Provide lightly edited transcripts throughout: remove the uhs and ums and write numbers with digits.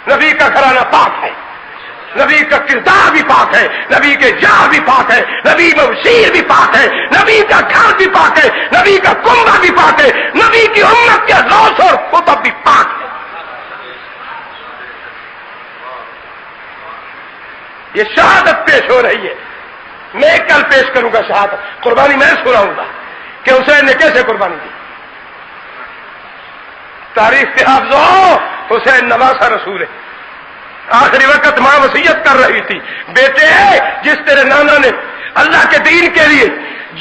نبی کا گھرانہ پاک ہے، نبی کا کردار بھی پاک ہے، نبی کے جار بھی پاک ہے، نبی بشیر بھی پاک ہے، نبی کا گھر بھی پاک ہے، نبی کا کنبہ بھی پاک ہے، نبی کی امت کے غوث اور قطب بھی پاک ہے۔ یہ شہادت پیش ہو رہی ہے، میں کل پیش کروں گا شہادت، قربانی میں سناؤں گا کہ حسین نے کیسے قربانی دی۔ تاریخ کے حافظوں، حسین نواسہ رسول ہے۔ آخری وقت ماں وصیت کر رہی تھی، بیٹے جس تیرے نانا نے اللہ کے دین کے لیے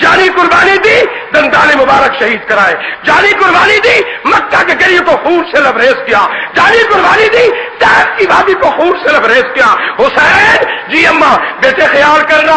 جانی قربانی دی، دندان مبارک شہید کرائے، جانی قربانی دی، مکہ کے گلیوں کو خون سے لبریز کیا، جانی قربانی دی، طائف کی وادی کو خون سے لبریز کیا۔ حسین جی اماں بیٹے خیال کرنا،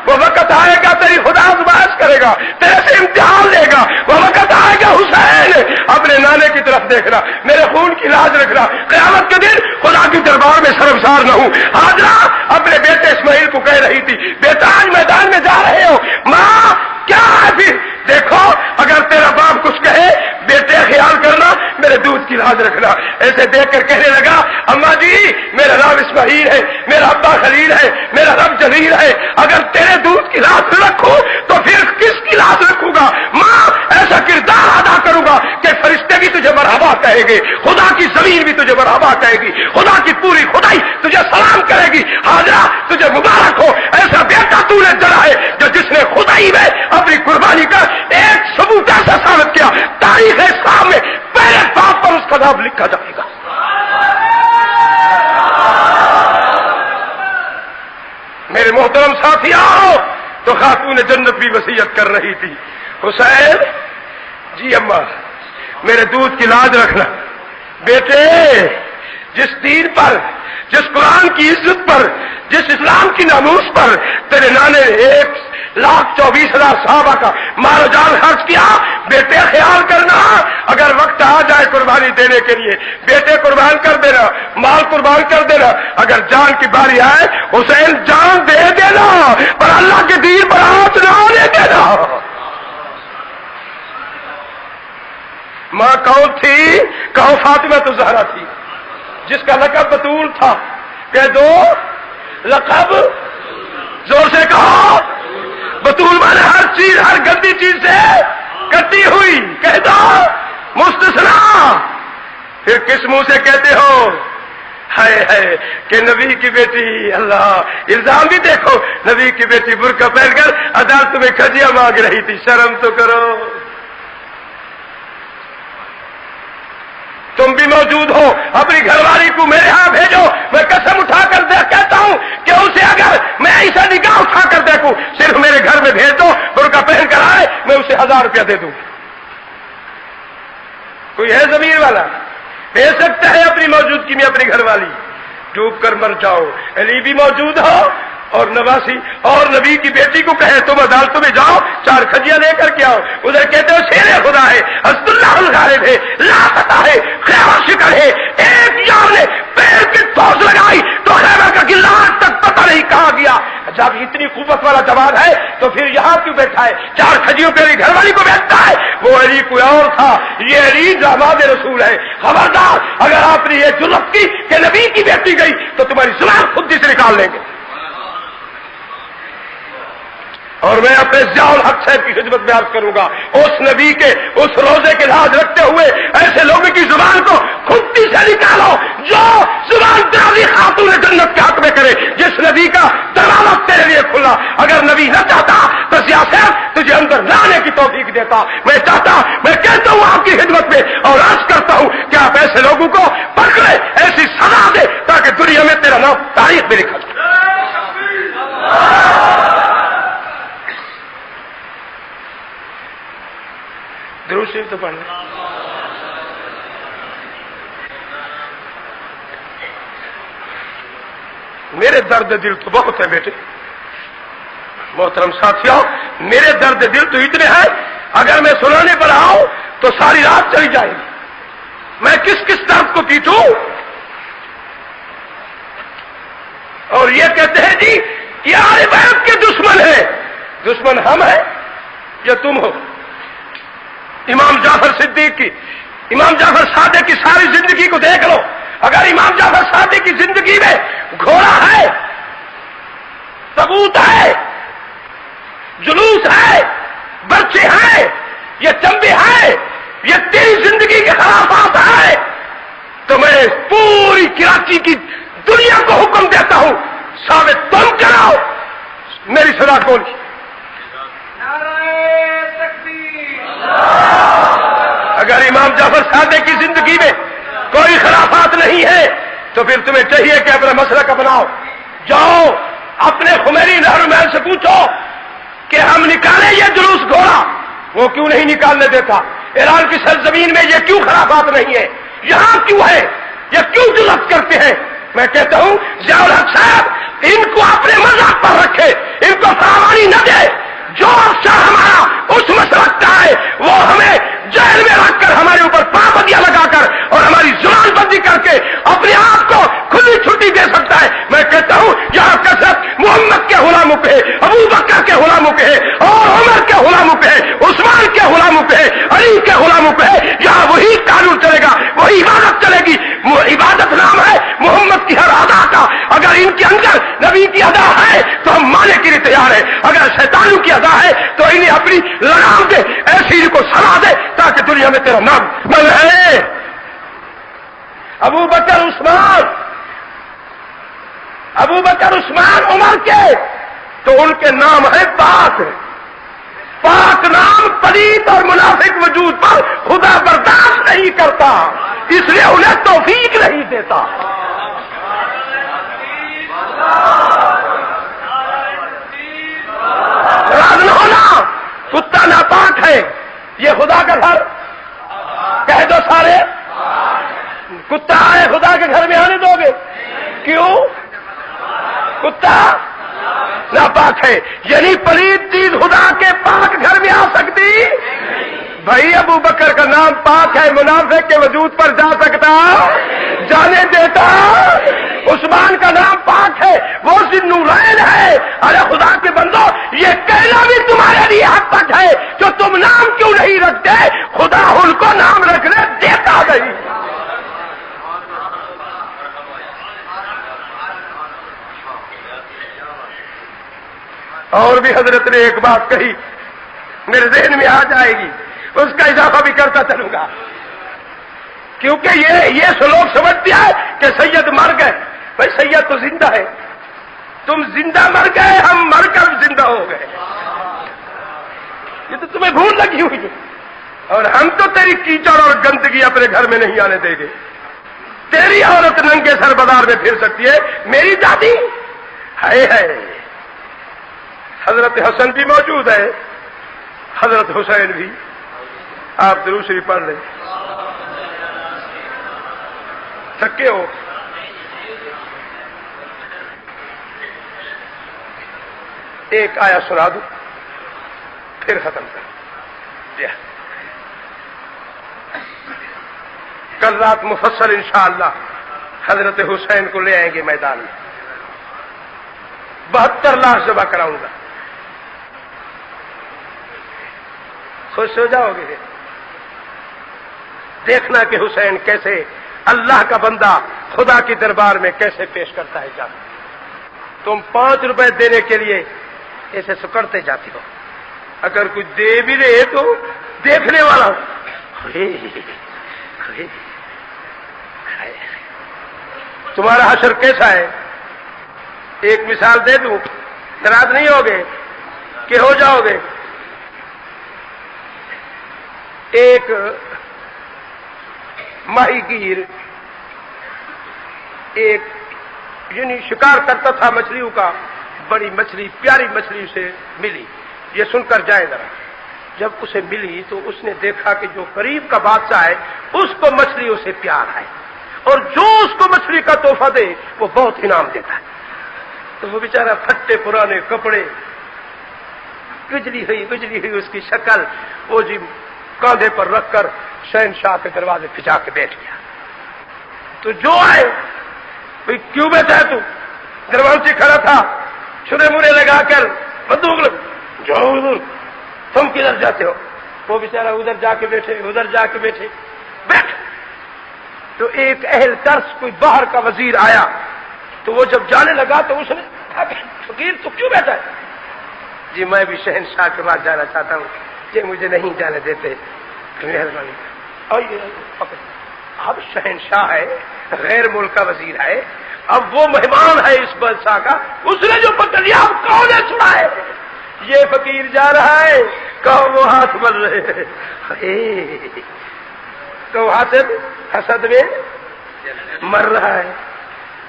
وہ وقت آئے گا تیری خدا آزمائش کرے گا، تیرے سے امتحان لے گا، وہ وقت آئے گا حسین اپنے نانے کی طرف دیکھنا، میرے خون کی لاج رکھنا، قیامت کے دن خدا کی دربار میں شرمسار نہ ہوں۔ حاجرہ اپنے بیٹے اسماعیل کو کہہ رہی تھی، بیٹا آج میدان میں جا رہے ہو، ماں کیا ہے پھر دیکھو اگر تیرا باپ کچھ کہے بیٹے خیال کرنا، میرے دودھ کی لاج رکھنا۔ ایسے دیکھ کر کہنے لگا، اماں جی میرا نام اسماعیل ہے، میرا ابا خلیل ہے، میرا رب جلیل ہے، اگر تیرے دودھ کی لاج رکھوں تو پھر کس کی لاج رکھوں گا؟ ماں ایسا کردار ادا کروں گا کہ فرشتے بھی تجھے مرحبا کہیں گے، خدا کی زمین بھی تجھے مرحبا کہے گی، خدا کی پوری خدائی تجھے سلام کرے گی۔ حاجرہ تجھے مبارک ہو، ایسا بیٹا تو نے جڑا ہے جو جس نے خدائی میں اپنی قربانی کا ایک ثبوت ایسا ثابت کیا، تاریخ اسلام میں پہلے باپ پر اس کا نام لکھا جائے گا۔ میرے محترم ساتھیوں، تو خاتون جنت بھی وصیت کر رہی تھی، حسین جی اماں میرے دودھ کی لاج رکھنا، بیٹے جس دین پر، جس قرآن کی عزت پر، جس اسلام کی ناموس پر تیرے نانے نے 1,24,000 صحابہ کا مال و جان خرچ کیا، بیٹے خیال کرنا اگر وقت آ جائے قربانی دینے کے لیے بیٹے قربان کر دینا، مال قربان کر دینا، اگر جان کی باری آئے حسین جان دے دینا، پر اللہ کے دین پر ہاتھ نہ آنے دینا۔ ماں کون تھی؟ کہو فاطمہ تو زہرا تھی، جس کا لقب بطول تھا، کہہ دو لقب، زور سے کہو بطول مانے ہر چیز، ہر گندی چیز سے کٹی ہوئی، کہہ دو مستثنا۔ پھر کس منہ سے کہتے ہو؟ ہے کہ نبی کی بیٹی، اللہ الزام بھی دیکھو، نبی کی بیٹی برقع پہن کر عدالت میں کھجیاں مانگ رہی تھی، شرم تو کرو۔ تم بھی موجود ہو، اپنی گھر والی کو میرے ہاں بھیجو، میں قسم اٹھا کر کہتا ہوں کہ اسے اگر میں ایسا نگاہ اٹھا کر دیکھوں، صرف میرے گھر میں بھیج دو، برقع پہن کر آئے، میں اسے 1000 روپیہ دے دوں۔ کوئی ہے ضمیر والا؟ بھیج سکتا ہے اپنی موجودگی میں اپنی گھر والی؟ ڈوب کر مر جاؤ۔ علی بھی موجود ہو اور نواسی اور نبی کی بیٹی کو کہے تم عدالتوں میں جاؤ 4 کھجیاں لے کر کے آؤ، ادھر کہتے ہو شیر خدا ہے، حسب اللہ الغالب ہے، لاپتہ ہے، خیبر شکر ہے، ایک یار نے پیر کی ٹھوس لگائی تو خیبر کا قلعہ آج تک پتہ نہیں کہا گیا۔ جب اتنی قوت والا جواب ہے تو پھر یہاں کیوں بیٹھا ہے؟ 4 کھجیوں پہ علی گھر والی کو بیٹھتا ہے، وہ علی کوئی اور تھا، یہ علی داماد رسول ہے۔ خبردار اگر آپ نے یہ جرأت کی کہ نبی کی بیٹی گئی تو تمہاری زبان خود ہی سے نکال لیں گے۔ اور میں اپنے ضیاء الحق صاحب کی خدمت میں عرض کروں گا، اس نبی کے اس روزے کے لاج رکھتے ہوئے ایسے لوگوں کی زبان کو خود سے نکالو جو زبان درازی خاتون جنت کے حق میں کرے، جس نبی کا دروازہ تیرے لیے کھلا۔ اگر نبی نہ چاہتا تو ضیاء صاحب تجھے اندر لانے کی توفیق دیتا۔ میں چاہتا، میں کہتا ہوں آپ کی خدمت میں اور عرض کرتا ہوں کہ آپ ایسے لوگوں کو پکڑے، ایسی سزا دے تاکہ دنیا میں تیرا نام تاریخ میں لکھا جائے۔ درود شریف تو پڑھنا۔ میرے درد دل تو بہت ہے بیٹے، محترم ساتھیوں، میرے درد دل تو اتنے ہیں اگر میں سنانے پر آؤں تو ساری رات چلی جائے گی۔ میں کس کس درد کو پیٹوں؟ اور یہ کہتے ہیں جی یہ آل بیت کے دشمن ہے۔ دشمن ہم ہیں یا تم ہو؟ امام جعفر صدیق کی، امام جعفر صادق کی ساری زندگی کو دیکھ لو، اگر اگر امام جعفر صادق کی زندگی میں گھوڑا ہے، ثبوت ہے، جلوس ہے، برچے ہیں، یہ چمبے ہیں، یہ تیری زندگی کے خلافات ہے، تو میں پوری کراچی کی دنیا کو حکم دیتا ہوں ثابت تم کراؤ میری صدا کون کی؟ اگر امام جعفر صادق کی زندگی میں کوئی خلافات نہیں ہے تو پھر تمہیں چاہیے کہ اپنا مسلک اپناؤ، جاؤ اپنے خمیری نہرمین سے پوچھو کہ ہم نکالیں یہ جلوس گھوڑا، وہ کیوں نہیں نکالنے دیتا؟ ایران کی سرزمین میں یہ کیوں خلافات نہیں ہے؟ یہاں کیوں ہے؟ یہ کیوں جرأت کرتے ہیں؟ میں کہتا ہوں ضیاء الحق صاحب ان کو اپنے مذہب پر رکھے، ان کو فراوانی نہ دے، جو افسر ہمارا اس مسلک کا ہے وہ ہمیں جیل میں رکھ کر ہمارے اوپر پابندیاں لگا کر اور ہماری زبان بندی کر کے اپنے آپ کو کھلی چھٹی دے سکتا ہے۔ میں کہتا ہوں یہاں کثرت محمد کے غلاموں پہ، ابو بکر کے غلاموں پہ اور عمر کے غلاموں پہ، عثمان کے غلاموں پہ، علی کے غلاموں پہ، یہاں وہی قانون چلے گا، وہی عبادت چلے گی۔ عبادت نام ہے محمد کی ہر ادا کا، اگر ان کے اندر نبی کی ادا ہے تو ہم ماننے کے لیے تیار ہیں، اگر شیطانوں کی ادا ہے تو انہیں اپنی لگام دے، ایسی کو سلا دے تاکہ دنیا میں تیرا نام بن رہے۔ ابو بکر عثمان عمر کے تو ان کے نام ہے پاک، پاک نام پلیت اور منافق وجود پر خدا برداشت نہیں کرتا، اس لیے انہیں توفیق نہیں دیتا۔ راز نہ ہونا، کتا ناپاک ہے، یہ خدا کا گھر، کہہ دو سارے کتا ہے خدا کے گھر میں آنے دو گے؟ کیوں؟ کتا ناپاک ہے، یعنی پلیت چیز خدا کے پاک گھر میں آ سکتی؟ بھائی ابو بکر کا نام پاک ہے، منافق کے وجود پر جا سکتا، جانے دیتا؟ عثمان کا نام پاک ہے، وہ ذوالنورین ہے۔ ارے خدا کے بندو، یہ کہنا بھی تمہارے لیے حق تک ہے جو تم نام کیوں نہیں رکھتے؟ خدا ان کو نام رکھنے دیتا نہیں۔ اور بھی حضرت نے ایک بات کہی میرے ذہن میں آ جائے گی، اس کا اضافہ بھی کرتا چلوں گا، کیونکہ یہ لوگ سمجھتے ہیں کہ سید مر گئے۔ بھائی سید تو زندہ ہے، تم زندہ مر گئے، ہم مر کر زندہ ہو گئے، یہ تو تمہیں بھول لگی ہوئی ہے، اور ہم تو تیری کیچڑ اور گندگی اپنے گھر میں نہیں آنے دیں گے۔ تیری عورت ننگے سر بازار میں پھر سکتی ہے، میری دادی ہے۔ حضرت حسن بھی موجود ہے، حضرت حسین بھی، آپ درود شریف پڑھ لیں۔ تھکے ہو؟ ایک آیا سنا دوں پھر ختم کر۔ کل رات مفصل انشاءاللہ حضرت حسین کو لے آئیں گے میدان میں، 72 لاش ذبح کراؤں گا، خوش ہو جاؤ گے دیکھنا کہ حسین کیسے اللہ کا بندہ خدا کی دربار میں کیسے پیش کرتا ہے جاتا۔ تم 5 روپے دینے کے لیے ایسے سکڑتے جاتی ہو، اگر کچھ دے بھی رہے تو دیکھنے والا تمہارا حشر کیسا ہے؟ ایک مثال دے دوں، ناراض نہیں ہوگے کہ ہو جاؤ گے۔ ایک ماہی گیر ایک یعنی شکار کرتا تھا مچھلیوں کا، بڑی مچھلی پیاری مچھلی اسے ملی، یہ سن کر جائے ذرا۔ جب اسے ملی تو اس نے دیکھا کہ جو قریب کا بادشاہ ہے اس کو مچھلیوں سے پیار ہے، اور جو اس کو مچھلی کا تحفہ دے وہ بہت انعام دیتا ہے۔ تو وہ بیچارہ پھٹے پرانے کپڑے، گجلی ہوئی اس کی شکل، وہ جی کاندھے پر رکھ کر شہنشاہ کے دروازے پہ جا کے بیٹھ گیا۔ تو جو آئے، بھئی کیوں بیٹھا ہے تو؟ دروازے کھڑا تھا، چھرے مرے لگا کر بندوق لگ، جاؤ ادھر، تم کدھر جاتے ہو؟ وہ بیچارہ ادھر جا کے بیٹھے، ادھر جا کے بیٹھے، بیٹھ تو ایک اہل طرز کوئی باہر کا وزیر آیا، تو وہ جب جانے لگا تو اس نے کہا کہ فقیر تو کیوں بیٹھا ہے؟ جی میں بھی شہنشاہ کے بعد جانا چاہتا ہوں، یہ مجھے نہیں جانے دیتے، مہربانی۔ اور اب شہنشاہ ہے، غیر ملک کا وزیر ہے، اب وہ مہمان ہے اس بادشاہ کا، اس نے جو پکڑ لیا اب کون ہے چھڑا ہے؟ یہ فقیر جا رہا ہے، کہو وہ ہاتھ بن رہے ہیں، تو حسد میں مر رہا ہے۔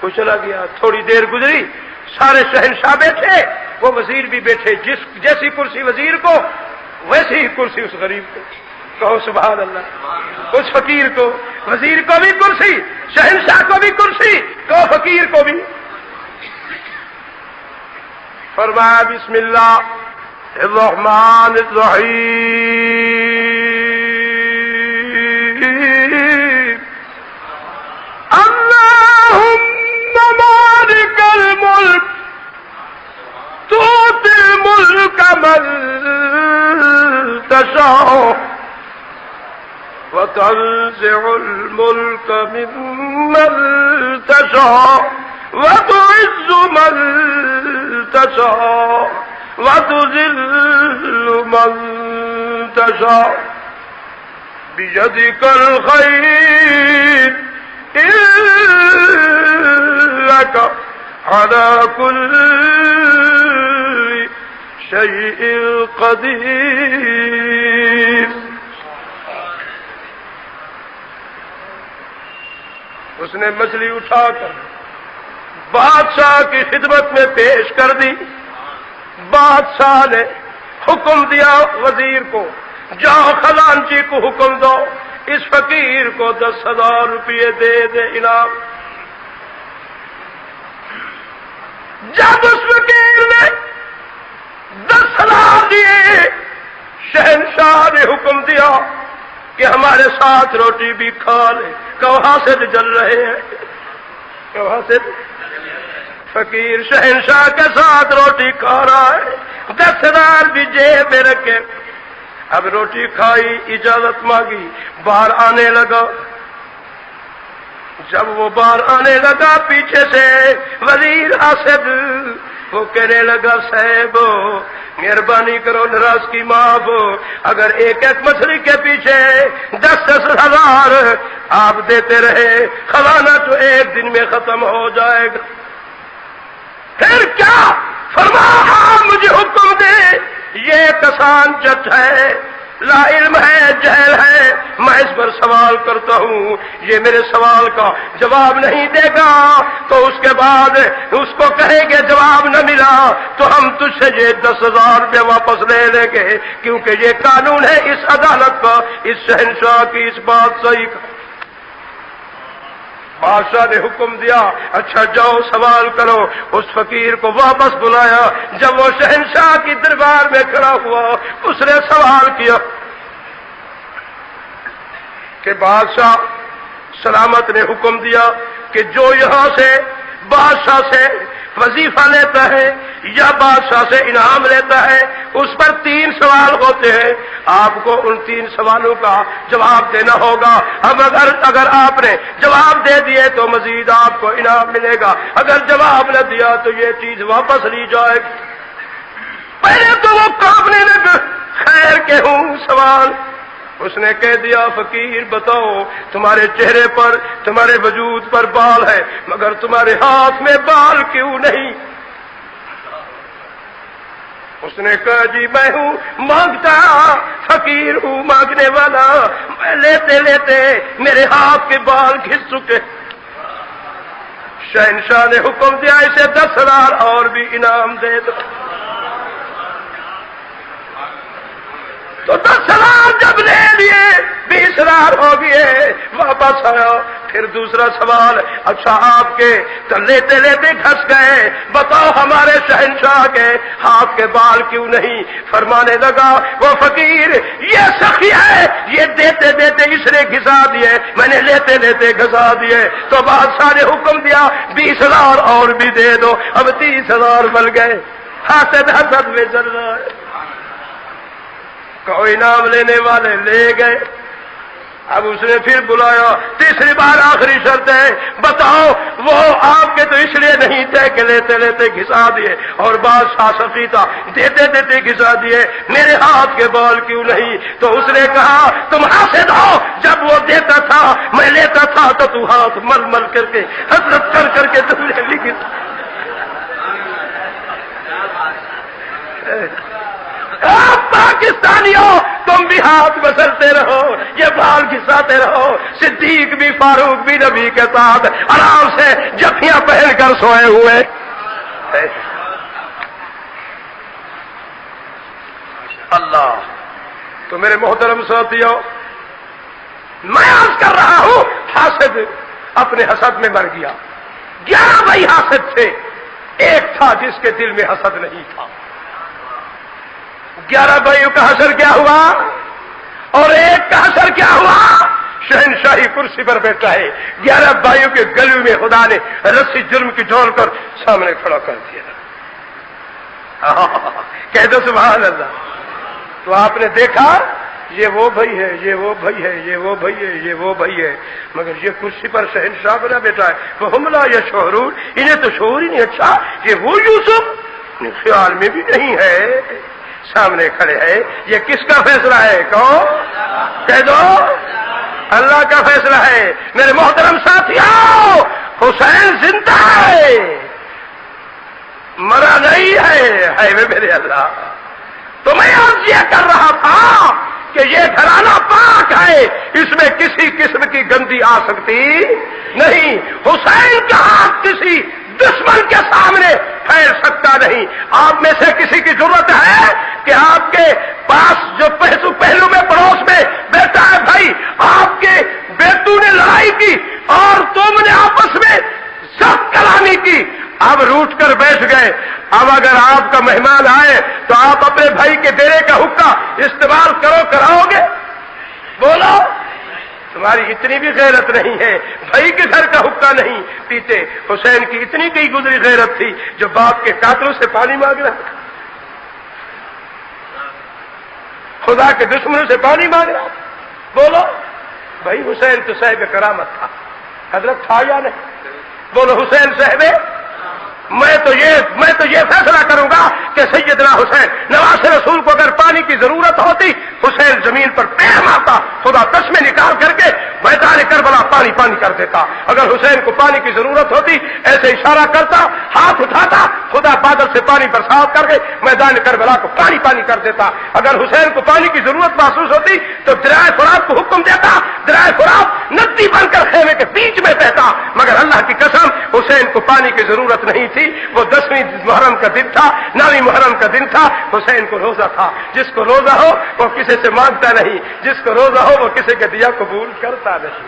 کچھ چلا گیا، تھوڑی دیر گزری، سارے شہنشاہ بیٹھے، وہ وزیر بھی بیٹھے، جیسی کرسی وزیر کو ویسی ہی کرسی اس غریب کو، کہو سبحان اللہ۔ اس فقیر کو، وزیر کو بھی کرسی، شہنشاہ کو بھی کرسی، کہو فقیر کو بھی۔ فرمایا بسم اللہ الرحمن الرحیم، اللہم مالک الملک تؤتی الملک من تشاء وتنزع الملك ممن تشاء وتعز من تشاء وتذل من تشاء بيدك الخير إنك على كل شيء قدير۔ اس نے مچھلی اٹھا کر بادشاہ کی خدمت میں پیش کر دی۔ بادشاہ نے حکم دیا وزیر کو، جاؤ خزانچی کو حکم دو اس فقیر کو 10,000 روپئے دے دے انعام۔ جب اس فقیر نے 10,000 دیے، شہنشاہ نے حکم دیا کہ ہمارے ساتھ روٹی بھی کھا لے، کہاں سے جل رہے ہیں، کہاں سے؟ فقیر شہنشاہ کے ساتھ روٹی کھا رہا ہے، 10,000 بھی جیب میں رکھے۔ اب روٹی کھائی، اجازت مانگی، باہر آنے لگا۔ جب وہ باہر آنے لگا پیچھے سے وزیر اسد، وہ کہنے لگا صاحب مہربانی کرو، ناراض کی معاف، اگر ایک ایک مچھلی کے پیچھے 10,000 آپ دیتے رہے، خزانہ تو ایک دن میں ختم ہو جائے گا۔ پھر کیا؟ فرمایا مجھے حکم دے، یہ کسان جٹ ہے، لا علم ہے، جہل ہے، میں اس پر سوال کرتا ہوں، یہ میرے سوال کا جواب نہیں دے گا تو اس کے بعد اس کو کہیں گے جواب نہ ملا تو ہم تجھ سے یہ 10,000 روپے واپس لے لیں گے، کیونکہ یہ قانون ہے اس عدالت کا، اس شہنشاہ کی، اس بادشاہی کا۔ بادشاہ نے حکم دیا اچھا جاؤ سوال کرو، اس فقیر کو واپس بلایا۔ جب وہ شہنشاہ کی دربار میں کھڑا ہوا، اس نے سوال کیا کہ بادشاہ سلامت نے حکم دیا کہ جو یہاں سے بادشاہ سے وظیفہ لیتا ہے یا بادشاہ سے انعام لیتا ہے اس پر 3 سوال ہوتے ہیں، آپ کو ان 3 سوالوں کا جواب دینا ہوگا۔ اب اگر آپ نے جواب دے دیے تو مزید آپ کو انعام ملے گا، اگر جواب نہ دیا تو یہ چیز واپس لی جائے گی۔ پہلے تو وہ کانپنے لگا، خیر کہ ہوں سوال۔ اس نے کہہ دیا فقیر بتاؤ، تمہارے چہرے پر، تمہارے وجود پر بال ہے مگر تمہارے ہاتھ میں بال کیوں نہیں؟ اس نے کہا جی میں ہوں مانگتا، فقیر ہوں مانگنے والا، میں لیتے لیتے میرے ہاتھ کے بال گھس چکے۔ شہنشاہ نے حکم دیا اسے 10,000 اور بھی انعام دے دو۔ تو 10,000 جب لے لیے 20,000 ہو گئے، واپس آیا۔ پھر دوسرا سوال، اچھا آپ کے تو لیتے لیتے گھس گئے، بتاؤ ہمارے شہنشاہ کے ہاتھ کے بال کیوں نہیں؟ فرمانے لگا وہ فقیر یہ سخی ہے، یہ دیتے دیتے اس نے گھسا دیے، میں نے لیتے لیتے گھسا دیے۔ تو بادشاہ نے حکم دیا 20,000 اور بھی دے دو، اب 30,000 بن گئے۔ حسد حسد میں چل رہا ہے۔ کوئی انعام لینے والے لے گئے، اب اس نے پھر بلایا، تیسری بار آخری شرط ہے، بتاؤ وہ آپ کے تو اس لیے نہیں تھے کہ لیتے لیتے گھسا دیے، اور بعض شاسقی تھا دیتے دیتے گھسا دیے، میرے ہاتھ کے بال کیوں نہیں؟ تو اس نے کہا تم حاسد ہو، جب وہ دیتا تھا میں لیتا تھا تو تو ہاتھ مل مل کر کے حسرت کر کے تم نے لکھی۔ آپ پاکستانیوں تم بھی ہاتھ مسلتے رہو، یہ بال گھساتے رہو، صدیق بھی فاروق بھی نبی کے ساتھ آرام سے جفیاں پہن کر سوئے ہوئے۔ اللہ تو میرے محترم ساتھیوں، میں عرض کر رہا ہوں حاسد اپنے حسد میں مر گیا۔ 11 بھائی حاسد تھے، ایک تھا جس کے دل میں حسد نہیں تھا۔ 11 بھائیوں کا حشر کیا ہوا اور ایک کا حشر کیا ہوا؟ شہنشاہی کرسی پر بیٹھا ہے، 11 بھائیوں کے گلے میں خدا نے رسی جرم کی جوڑ کر سامنے کھڑا کر دیا۔ کہہ دو سبحان اللہ۔ تو آپ نے دیکھا یہ وہ بھائی ہے، یہ وہ بھائی ہے، یہ وہ بھائی ہے، یہ وہ بھائی ہے، مگر یہ کرسی پر شہنشاہ بنا بیٹھا ہے۔ وہ ہم لا یشعرون، انہیں تو شعور ہی نہیں۔ اچھا یہ وہ یوسف خیال میں بھی نہیں ہے، سامنے کھڑے ہیں۔ یہ کس کا فیصلہ ہے؟ کون؟ کہہ دو اللہ کا فیصلہ ہے۔ میرے محترم ساتھیوں، حسین زندہ ہے، مرا نہیں ہے میرے اللہ۔ تو میں عرض یہ کر رہا تھا کہ یہ گھرانہ پاک ہے، اس میں کسی قسم کی گندی آ سکتی نہیں۔ حسین کا ہاتھ کسی دشمن کے سامنے پھیل سکتا نہیں۔ آپ میں سے کسی کی ضرورت ہے کہ آپ کے پاس جو پہلو میں پڑوس میں بیٹھا ہے بھائی، آپ کے بیٹوں نے لڑائی کی اور تم نے آپس میں سخت کلامی کی، اب روٹ کر بیٹھ گئے۔ اب اگر آپ کا مہمان آئے تو آپ اپنے بھائی کے ڈیرے کا حقہ استعمال کراؤ گے؟ بولو، تمہاری اتنی بھی غیرت نہیں ہے، بھائی کے گھر کا حقہ نہیں پیتے۔ حسین کی اتنی کئی گزری غیرت تھی جو باپ کے قاتلوں سے پانی مانگ رہا تھا، خدا کے دشمنوں سے پانی مانگ رہا تھا۔ بولو بھائی، حسین تو صاحب کرامت تھا، حضرت تھا یا نہیں؟ بولو حسین صاحب، میں تو یہ فیصلہ کروں گا کہ سیدنا حسین نواز رسول کو اگر پانی کی ضرورت ہوتی، حسین زمین پر پیر مارتا، خدا تسمے نکال کر کے میدان کربلا پانی پانی کر دیتا۔ اگر حسین کو پانی کی ضرورت ہوتی ایسے اشارہ کرتا، ہاتھ اٹھاتا، خدا بادل سے پانی برسات کر کے میدان کربلا کو پانی پانی کر دیتا۔ اگر حسین کو پانی کی ضرورت محسوس ہوتی تو دریائے فرات کو حکم دیتا، دریائے فرات ندی بن کر خیمے کے بیچ میں بہتا۔ مگر اللہ کی قسم، حسین کو پانی کی ضرورت نہیں تھی۔ وہ 10ویں محرم کا دن تھا، 9ویں محرم کا دن تھا، حسین کو روزہ تھا۔ جس کو روزہ ہو وہ کسی سے مانگتا نہیں، جس کو روزہ ہو وہ کسی کے دیا قبول کرتا نہیں۔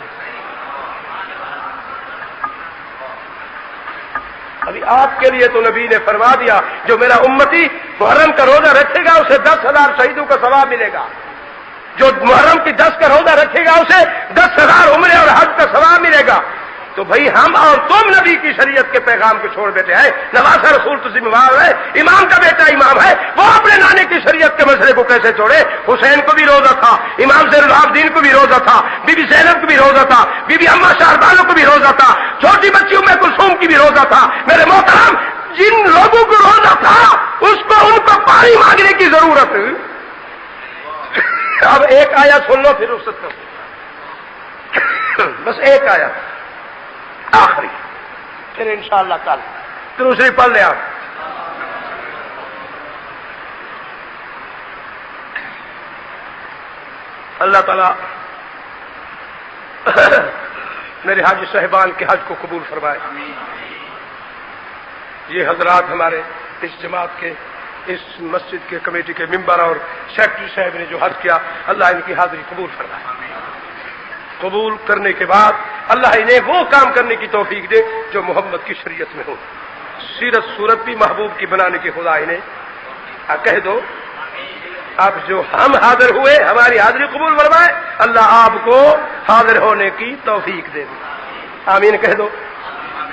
ابھی آپ کے لیے تو نبی نے فرما دیا، جو میرا امتی محرم کا روزہ رکھے گا اسے 10,000 شہیدوں کا ثواب ملے گا، جو محرم کی 10 کا روزہ رکھے گا اسے 10,000 عمرے اور حج کا ثواب ملے گا۔ تو بھائی ہم اور تم نبی کی شریعت کے پیغام کو چھوڑ بیٹھے ہیں۔ نواز رسول تو ذمہ دار ہے، امام کا بیٹا امام ہے، وہ اپنے نانے کی شریعت کے مسئلے کو کیسے چھوڑے؟ حسین کو بھی روزہ تھا، امام زین العابدین کو بھی روزہ تھا، بی بی زینب کو بھی روزہ تھا، بی بی اما شہربانو کو بھی روزہ تھا، چھوٹی بچی ام کلثوم کی بھی روزہ تھا۔ میرے محترم، جن لوگوں کو روزہ تھا ان کو پانی مانگنے کی ضرورت۔ اب ایک آیت سن لو پھر رخصت کرو، بس ایک آیت آخری، پھر انشاءاللہ کل دوسری پڑھ لیں آپ۔ اللہ تعالیٰ میرے حاجی صاحبان کے حج کو قبول فرمائے۔ یہ حضرات ہمارے اس جماعت کے، اس مسجد کے کمیٹی کے ممبر اور سیکرٹری صاحب نے جو حج کیا، اللہ ان کی حاضری قبول فرمائے۔ قبول کرنے کے بعد اللہ انہیں وہ کام کرنے کی توفیق دے جو محمد کی شریعت میں ہو، سیرت صورت بھی محبوب کی بنانے کی خدا انہیں کہہ دو۔ اب جو ہم حاضر ہوئے ہماری حاضری قبول فرمائے، اللہ آپ کو حاضر ہونے کی توفیق دے دے، آمین کہہ دو۔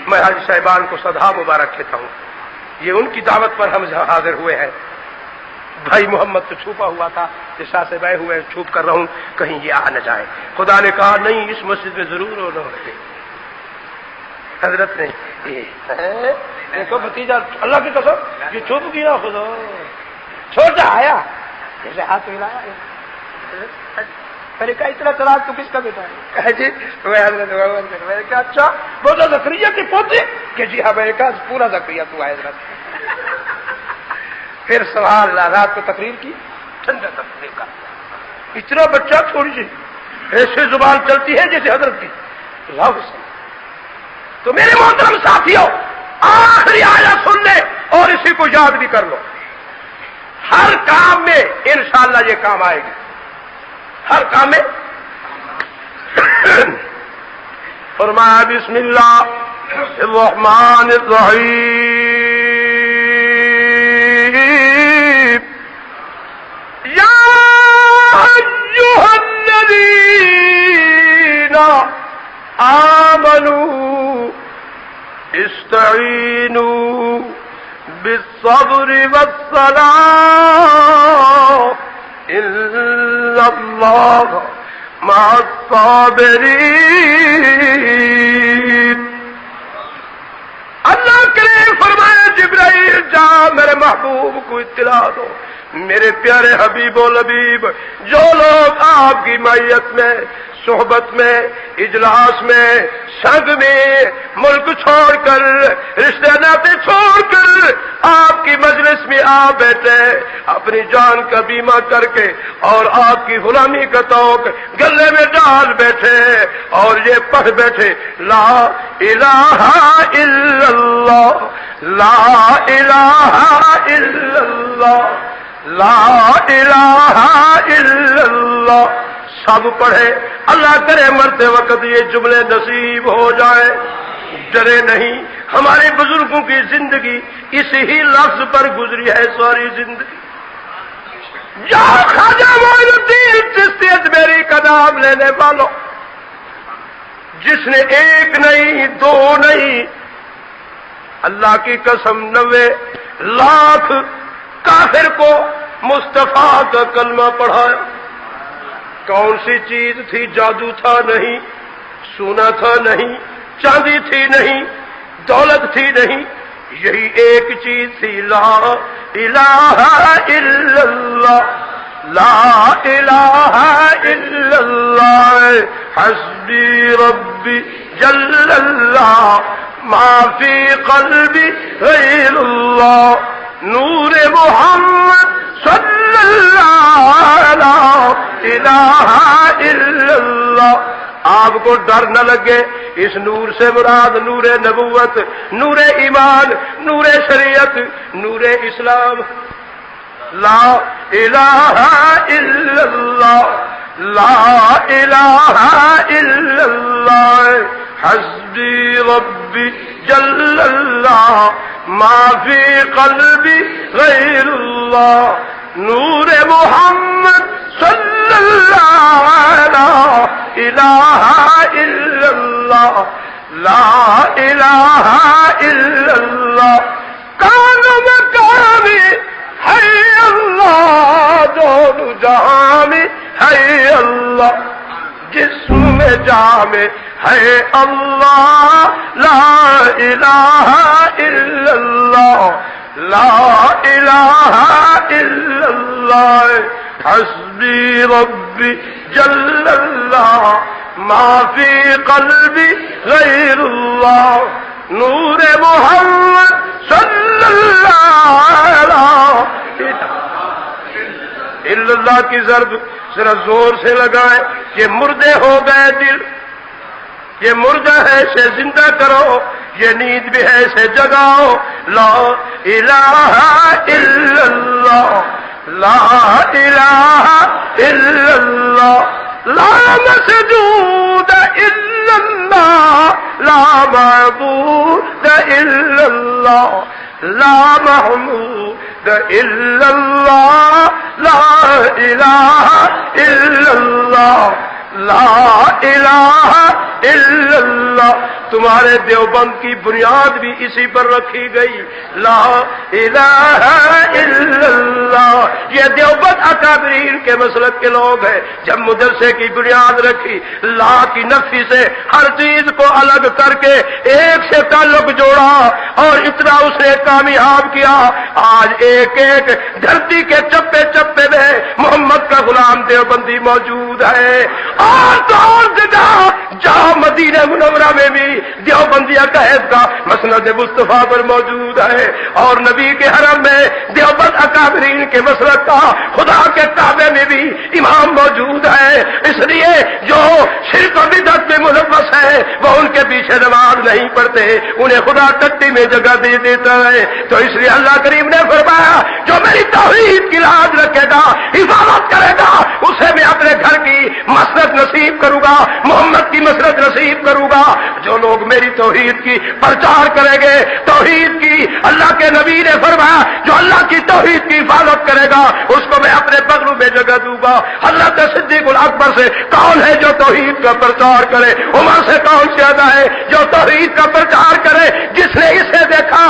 میں حاجی صاحبان کو صدھا مبارک کہتا ہوں، یہ ان کی دعوت پر ہم حاضر ہوئے ہیں، بھائی محمد تو چھپا ہوا تھا، جیسا سے میں ہوئے چھپ کر رہا ہوں کہیں یہ آ نہ جائے۔ خدا نے کہا نہیں، اس مسجد میں ضرور ہونا ہوگا۔ حضرت نے دیکھو بھتیجا، اللہ کی قسم یہ چھپ گیا، خدا چھوٹا آیا جیسے ہاتھ ملایا، میں نے کہا اتنا چراغ تو کس کا بیٹا ہے؟ کہا جی میں حضرت میں نے کہا اچھا بولا زکریا کے پوتے؟ کہ جی ہاں، میں نے کہا پورا زکریا تو ہے حضرت۔ پھر سبحان اللہ، رات کو تقریر کی، ٹھنڈا تقریر کا، اتنا بچہ تھوڑی سی ایسے زبان چلتی ہے جیسے حضرت کی۔ تو میرے محترم ساتھیوں، آخری آیت سن لے اور اسی کو یاد بھی کر لو، ہر کام میں انشاءاللہ یہ کام آئے گی، ہر کام میں۔ فرمایا بسم اللہ الرحمن الرحیم، یا ایھا الذین آمنوا استعینوا بالصبر والصلاة ان اللہ مع الصابرین۔ اللہ کریم فرمایا جبرائیل جا میرے محبوب کو اطلاع دو، میرے پیارے حبیب و لبیب، جو لوگ آپ کی معیت میں، صحبت میں، اجلاس میں، سنگ میں، ملک چھوڑ کر، رشتے ناطے چھوڑ کر آپ کی مجلس میں آ بیٹھے، اپنی جان کا بیمہ کر کے اور آپ کی غلامی کا توق گلے میں ڈال بیٹھے اور یہ پڑھ بیٹھے لا الہ الا اللہ، لا الہ الا اللہ، لا الہ الا اللہ، سب پڑھے۔ اللہ کرے مرتے وقت یہ جملے نصیب ہو جائے۔ ڈرے نہیں، ہمارے بزرگوں کی زندگی اسی ہی لفظ پر گزری ہے، ساری زندگی۔ یا خواجہ معین الدین چشتی اجمیری کا نام لینے والوں، جس نے ایک نہیں، دو نہیں، اللہ کی قسم 90 لاکھ کافر کو مصطفیٰ کا کلمہ پڑھایا۔ کون سی چیز تھی؟ جادو تھا نہیں، سونا تھا نہیں، چاندی تھی نہیں، دولت تھی نہیں، یہی ایک چیز تھی، لا الہ الا اللہ، لا الہ الا اللہ، حسبی ربی جل اللہ، ما فی قلبی غیر اللہ، نور محمد صلی اللہ علیہ الہ الا اللہ۔ آپ کو ڈر نہ لگے، اس نور سے مراد نور نبوت، نور ایمان، نور شریعت، نور اسلام۔ لا الہ الا اللہ، لا الہ الا اللہ، حسبی ربی جل اللہ، ما فی قلبی غیر اللہ، نور محمد صلی اللہ الہ الا اللہ، لا الہ الا اللہ۔ کان مقامی ہے اللہ، دونوں جہاں میں ہے اللہ، جسم میں جامع ہے اللہ، لا الہ الا اللہ، لا الہ الا اللہ، حسبی ربی جل اللہ، ما فی قلبی غیر اللہ، نور محمد صلی اللہ علیہ اللہ کی ضرب ذرا زور سے لگائیں۔ یہ مردے ہو گئے دل، یہ مردہ ہے اسے زندہ کرو، یہ نیند بھی ہے اسے جگاؤ۔ لا الہ الا اللہ، لا الہ الا اللہ، لا مسجود الا اللہ، لا معبود الا اللہ، لا محمود الا اللہ، لا الہ الا اللہ، لا الہ الا اللہ. تمہارے دیوبند کی بنیاد بھی اسی پر رکھی گئی، لا الہ الا اللہ. یہ دیوبند اکابرین کے مسلک کے لوگ ہیں. جب مدرسے کی بنیاد رکھی، لا کی نفی سے ہر چیز کو الگ کر کے ایک سے تعلق جوڑا اور اتنا اس نے کامیاب کیا. آج ایک ایک دھرتی کے چپے چپے میں محمد کا غلام دیوبندی موجود ہے. اور تو اور جگہ جہاں مدینہ منورہ میں بھی دیوبندی عقائد کا مسند مصطفیٰ پر موجود ہے، اور نبی کے حرم میں دیوبند اکابرین کے مسلک کا خدا کے کعبے میں بھی امام موجود ہے. اس لیے جو شرک و بدعت میں ملوث ہے وہ ان کے پیچھے نماز نہیں پڑھتے، انہیں خدا ٹٹی میں جگہ دے دیتا ہے. تو اس لیے اللہ کریم نے فرمایا جو میری توحید کی لاج رکھے گا، حفاظت کرے گا، اسے میں اپنے گھر کی مسرت نصیب کروں گا، محمد کی مسرت نصیب کروں گا. جو لوگ میری توحید کی پرچار کریں گے، توحید کی، اللہ کے نبی نے فرمایا جو اللہ کی توحید کی حفاظت کرے گا اس کو میں اپنے بغلوں میں جگہ دوں گا. حضرت صدیق الاکبر سے کون ہے جو توحید کا پرچار کرے؟ عمر سے کون زیادہ ہے جو توحید کا پرچار کرے؟ جس نے اسے دیکھا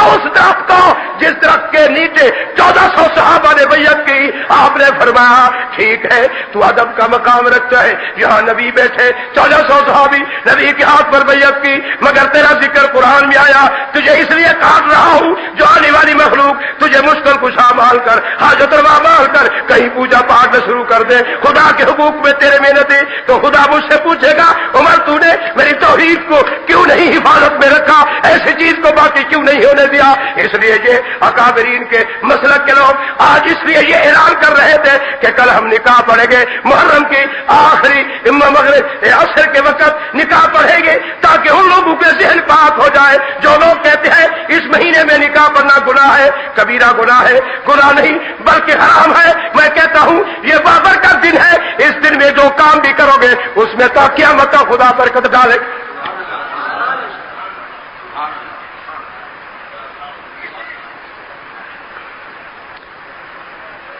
اس درخت کو جس درخت کے نیچے 1400 صحابہ نے بیعت کی، آپ نے فرمایا ٹھیک ہے تو ادب کا مقام رکھتا ہے، یہاں نبی بیٹھے 1400 صحابی نبی کے ہاتھ پر بیعت کی، مگر تیرا ذکر قرآن میں آیا، تجھے اس لیے کاٹ رہا ہوں جو آنے والی مخلوق تجھے مشکل کشا مال کر، حاجت روا مال کر کہیں پوجا پاٹ نہ شروع کر دے، خدا کے حقوق میں تیرے محنت ہے تو خدا مجھ سے پوچھے گا عمر تو نے میری توحید کو کیوں نہیں حفاظت میں رکھا، ایسی چیز کو باقی کیوں نہیں ہونے دیا. اس لیے یہ اکابرین کے مسلک کے لوگ آج اس لیے یہ اعلان کر رہے تھے کہ کل ہم نکاح پڑھیں گے، محرم کی آخری مغرب عصر کے وقت نکاح پڑھیں گے تاکہ ان لوگوں کے ذہن پاک ہو جائے جو لوگ کہتے ہیں اس مہینے میں نکاح پڑھنا گناہ ہے. کبیرہ گناہ ہے، گناہ نہیں بلکہ حرام ہے. میں کہتا ہوں یہ بابر کا دن ہے، اس دن میں جو کام بھی کرو گے اس میں تو قیامت کا خدا برکت ڈالے.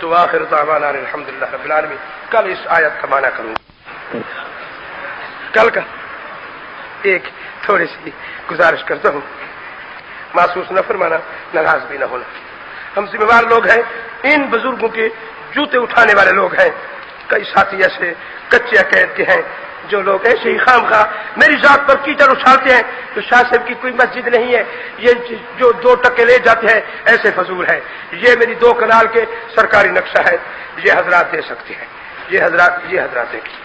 تو آخر دعوانا الحمدللہ رب العالمین. کل اس آیت کا معنی کروں گا. کل کا ایک تھوڑی سی گزارش کرتا ہوں، محسوس نہ فرمانا، ناراض بھی نہ ہونا. ہم ذمہ دار لوگ ہیں، ان بزرگوں کے جوتے اٹھانے والے لوگ ہیں. کئی ساتھی ایسے کچے عقائد کے ہیں جو لوگ ایسے ہی خام خواہ میری ذات پر کیچڑ اچھالتے ہیں تو شاہ صاحب کی کوئی مسجد نہیں ہے، یہ جو 2 ٹکے لے جاتے ہیں ایسے فضول ہیں. یہ میری 2 کنال کے سرکاری نقشہ ہے، یہ حضرات دے سکتے ہیں، یہ حضرات دیں گے.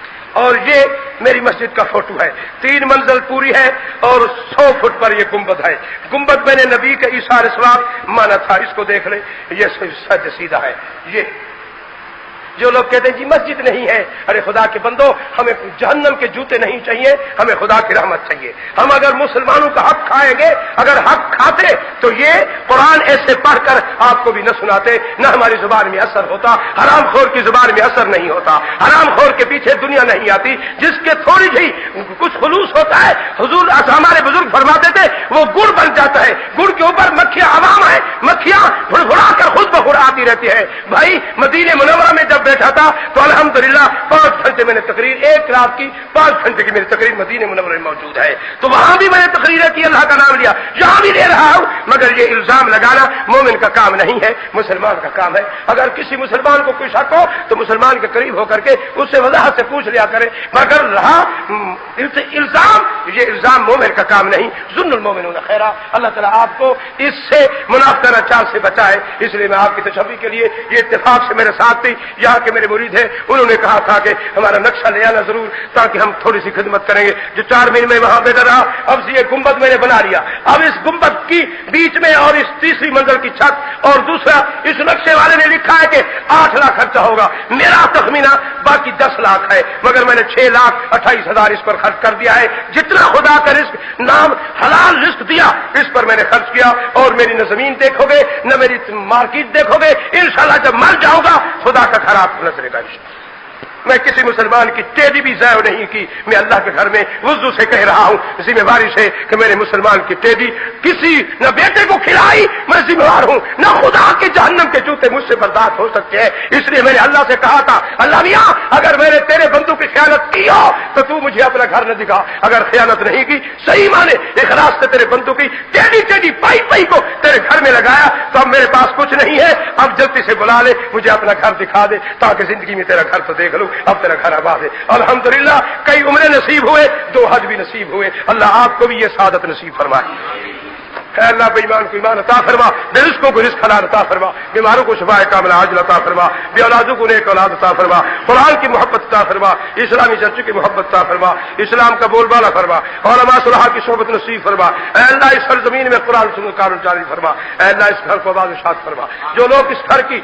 اور یہ میری مسجد کا فوٹو ہے، 3 منزل پوری ہے اور 100 فٹ پر یہ گنبد ہے. گنبد میں نے نبی کا ایثار ثواب مانا تھا، اس کو دیکھ لیں، یہ سج سیدھا ہے. یہ جو لوگ کہتے ہیں جی مسجد نہیں ہے، ارے خدا کے بندو ہمیں جہنم کے جوتے نہیں چاہیے، ہمیں خدا کی رحمت چاہیے. ہم اگر مسلمانوں کا حق کھائیں گے، اگر حق کھاتے تو یہ قرآن ایسے پڑھ کر آپ کو بھی نہ سناتے، نہ ہماری زبان میں اثر ہوتا. حرام خور کی زبان میں اثر نہیں ہوتا، حرام خور کے پیچھے دنیا نہیں آتی. جس کے تھوڑی سی کچھ خلوص ہوتا ہے، حضور ہمارے بزرگ فرماتے تھے وہ گڑ بن جاتا ہے. گڑ کے اوپر مکھیاں عوام ہیں، مکھیاں پھڑپھڑا کر خود بخود آتی رہتی ہے. بھائی مدینہ منورہ میں جب بیٹھا تھا تو الحمدللہ 5 گھنٹے میں نے تقریر، ایک رات کی 5 گھنٹے کی میری تقریر مدینہ منورہ میں موجود ہے. تو وہاں بھی میں نے تقریر کی، اللہ کا نام لیا، یہاں بھی لے رہا ہوں. مگر یہ الزام لگانا مومن کا کام نہیں ہے، مسلمان کا کام ہے. اگر کسی مسلمان کو کوئی شک ہو تو مسلمان کے قریب ہو کر کے اس سے وضاحت سے پوچھ لیا کرے. مگر رہا الزام، یہ الزام مومن کا کام نہیں. ظن المومنون خیرا. اللہ تعالیٰ آپ کو اس سے منافقانہ چال سے بچائے. اس لیے میں آپ کی تشفی کے لیے یہ اتفاق سے میرے ساتھ تھی، یہاں کے میرے مرید ہیں، انہوں نے کہا تھا کہ ہمارا نقشہ لے آنا ضرور تاکہ ہم تھوڑی سی خدمت کریں گے. جو 4 مہینے میں وہاں بیٹھا رہا، اب یہ گنبد میں نے بنا لیا. اب اس گنبد کی بیچ میں اور اس 3ری منزل کی چھت، اور دوسرا اس نقشے والے نے لکھا ہے کہ 8 لاکھ خرچہ ہوگا. میرا تخمینہ باقی 10 لاکھ ہے، مگر میں نے 6,28,000 اس پر خرچ کر دیا ہے. جتنا خدا کا رزق نام حلال رزق دیا اس پر میں نے خرچ کیا. اور میری نہ زمین دیکھو گے نہ میری مارکیٹ دیکھو گے. انشاءاللہ جب مر جاؤں گا خدا کا گھر آپ کو نظرے گا. میں کسی مسلمان کی ٹیڈی بھی ضائع نہیں کی. میں اللہ کے گھر میں وضو سے کہہ رہا ہوں, ذمہ داری سے کہ میرے مسلمان کی ٹیڈی کسی نہ بیٹے کو کھلائی, میں ذمہ دار ہوں, نہ خدا کے جہنم کے جوتے مجھ سے برداشت ہو سکتے ہیں. اس لیے میں نے اللہ سے کہا تھا, اللہ میاں اگر میں نے تیرے بندوں کی خیانت کی ہو تو تو مجھے اپنا گھر نہ دکھا. اگر خیانت نہیں کی, صحیح مانے اخلاص سے تیرے بندوں کی ٹیڈی پائی کو تیرے گھر میں لگایا, تو اب میرے پاس کچھ نہیں ہے. اب جلدی سے بلا لے, مجھے اپنا گھر دکھا دے تاکہ زندگی میں تیرا گھر تو دیکھ لوں. اب تیرا گھر آباد ہے الحمدللہ. کئی عمریں نصیب ہوئے, 2 حج بھی نصیب ہوئے. اللہ آپ کو بھی یہ سعادت نصیب فرمائے. اے اللہ بے ایمان کو ایمان عطا فرما, بے رزقوں کو رزق حلال عطا فرما, بیماروں کو شفا کاملہ عاجلہ عطا فرما, بے اولادوں کو نیک اولاد عطا فرما, قرآن کی محبت عطا فرما, اسلامی چرچوں کی محبت عطا فرما, اسلام کا بول بالا فرما, علماء صلاح کی صحبت نصیب فرما. اے اللہ اس سرزمین میں قرآن سنت قانون جاری فرما. اے اللہ اس گھر کو آباد و شاد فرما. جو لوگ اس گھر کی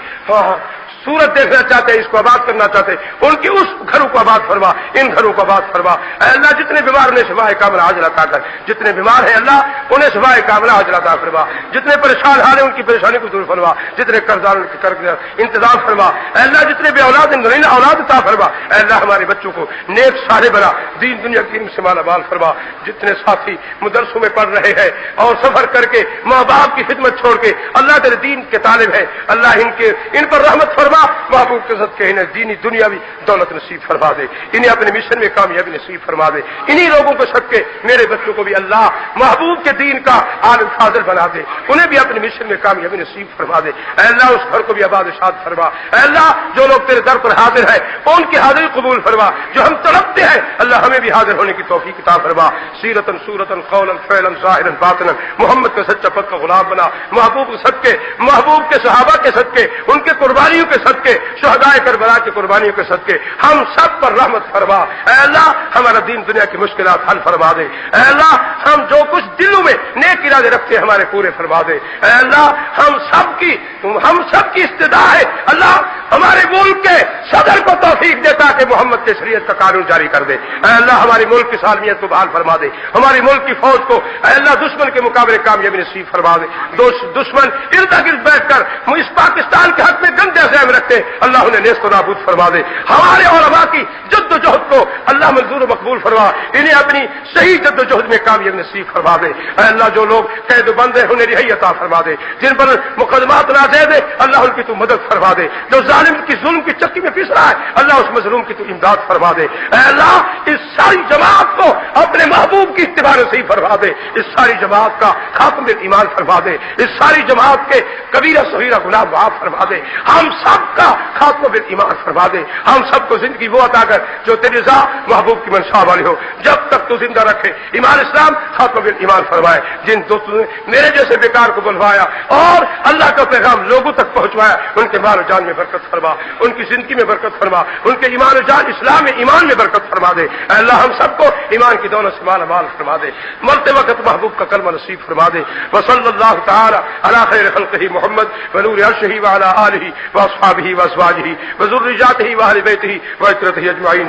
صورت دیکھنا چاہتے ہیں, اس کو آباد کرنا چاہتے ہیں, ان کی اس گھروں کو آباد فرما, ان گھروں کو آباد فرما. اے اللہ جتنے بیمار انہیں شفا کاملہ عاجلہ عطا کر, جتنے بیمار ہیں اللہ انہیں شفا کاملہ عاجلہ عطا فرما, جتنے پریشان حال ہیں ان کی پریشانی کو دور فرما, جتنے قرضدار ان کے قرض انتظام فرما. اے اللہ جتنے بے اولاد ہیں اولاد عطا فرما. اے اللہ ہمارے بچوں کو نیک صالح بنا, دین دنیا کی علم سے مالا مال فرما. جتنے ساتھی مدرسوں میں پڑھ رہے ہیں اور سفر کر کے ماں باپ کی خدمت چھوڑ کے اللہ تیرے دین کے طالب ہیں, اللہ ان پر رحمت فرما. محبوب کے عزت کے انہیں دینی دنیاوی دولت نصیب فرما دے, انہیں اپنے مشن میں کامیابی نصیب فرما دے. انہی لوگوں کو سب کے میرے بچوں کو بھی اللہ محبوب کے دین کا عالم فاضل بنا دے, انہیں بھی اپنے مشن میں کامیابی نصیب فرما دے. اے اللہ اس گھر کو بھی آباد و شاد فرما. اے اللہ جو لوگ تیرے در پر حاضر ہیں ان کی حاضری قبول فرما. جو ہم تڑپتے ہیں اللہ ہمیں بھی حاضر ہونے کی توفیق عطا فرما. سیرتن صورتن قولا فعلا ظاہرا باطنا محمد کا سچا پکا غلام بنا. محبوب کے صدقے, محبوب کے صحابہ کے صدقے, ان کے قربانیوں کے صدقے, شہدائے کربلا کی قربانیوں کے صدقے ہم سب پر رحمت فرما. اے اللہ ہمارا دین دنیا کی مشکلات حل فرما دے. اے اللہ ہم جو کچھ دلوں میں نیک ارادے رکھتے ہیں ہمارے پورے فرما دے. اے اللہ ہم سب کی استدعا ہے اللہ ہمارے ملک کے صدر کو توفیق دیتا کہ محمد کے شریعت کا قانون جاری کر دے. اے اللہ ہماری ملک کی سالمیت کو بحال فرما دے. ہماری ملک کی فوج کو اے اللہ دشمن کے مقابلے کامیابی نصیب فرما دے. دشمن ارد گرد بیٹھ کر اس پاکستان کے حق میں گندے عزائم رکھتے اللہ انہیں نیست و نابود فرما دے. ہمارے علماء کی جد و جہد کو اللہ منظور و مقبول فرما, انہیں اپنی صحیح جد و جہد میں کامیابی نصیب فرما دے. اے اللہ جو لوگ قید و بند ہیں انہیں رہائی عطا فرما دے. جن پر مقدمات نازید ہے اللہ ان کی تو مدد فرما دے. جو ظالم کی ظلم کی چکی میں پس رہا ہے اللہ اس مظلوم کی تو امداد فرما دے. اے اللہ اس ساری جماعت کو اپنے محبوب کی اتباع نصیب فرما دے. اس ساری جماعت کا خاتم ایمان فرما دے. اس ساری جماعت کے کبیرہ صغیرہ گناہ معاف فرما دے. ہم سب کا خاتمہ بالایمان فرما دے. ہم سب کو زندگی وہ عطا کر جو تیری رضا محبوب کی منشا والی ہو. جب تک تو زندہ رکھے ایمان اسلام خاتمہ بالایمان فرمائے. جن دوستوں نے میرے جیسے بیکار کو بلوایا اور اللہ کا پیغام لوگوں تک پہنچوایا ان کے مال و جان میں برکت فرما, ان کی زندگی میں برکت فرما, ان کے ایمان و جان اسلام میں ایمان میں برکت فرما دے. اے اللہ ہم سب کو ایمان کی دولت سے مال مال فرما دے. مرتے وقت محبوب کا کلمہ نصیب فرما دے. وصلی اللہ تعالی علی خیر خلقہ محمد ونور عرشہ وعلی آلہ واصحابہ وازواجہ وذریاتہ واہل بیتہ وعترتہ اجمعین.